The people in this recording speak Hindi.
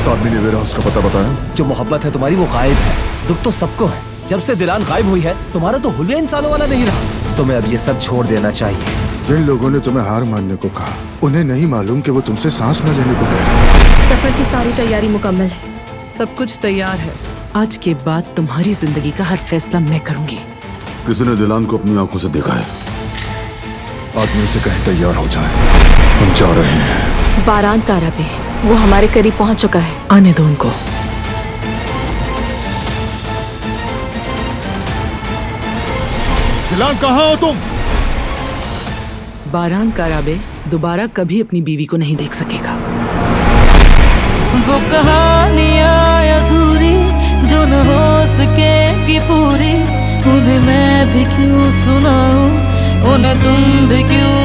उस आदमी ने वेयर हाउस का पता बताया? जो मोहब्बत है तुम्हारी वो गायब है। दुख तो सबको है। जब से दिलान गायब हुई है तुम्हारा तो हुलिया इंसानों वाला नहीं रहा। तुम्हें अब ये सब छोड़ देना चाहिए। जिन लोगों ने तुम्हें हार मानने को कहा, उन्हें नहीं मालूम कि वो तुमसे सांस न लेने को कहा। सफर की सारी तैयारी मुकम्मल है। सब कुछ तैयार है। आज के बाद तुम्हारी जिंदगी का हर फैसला मैं करूंगी। किसी ने दिलान को अपनी आंखों से देखा है। आदमियों से कहें तैयार हो जाए, हम जा रहे हैं। बारान कारा पे वो हमारे करीब पहुंच चुका है। आने दो उनको। दिलान कहाँ हो तुम? बारान काराबे दोबारा कभी अपनी बीवी को नहीं देख सकेगा। वो कहानियाँ अधूरी जो न हो सकेगी पूरी, उन्हें मैं भी क्यों सुनाऊं, उन्हें तुम भी क्यों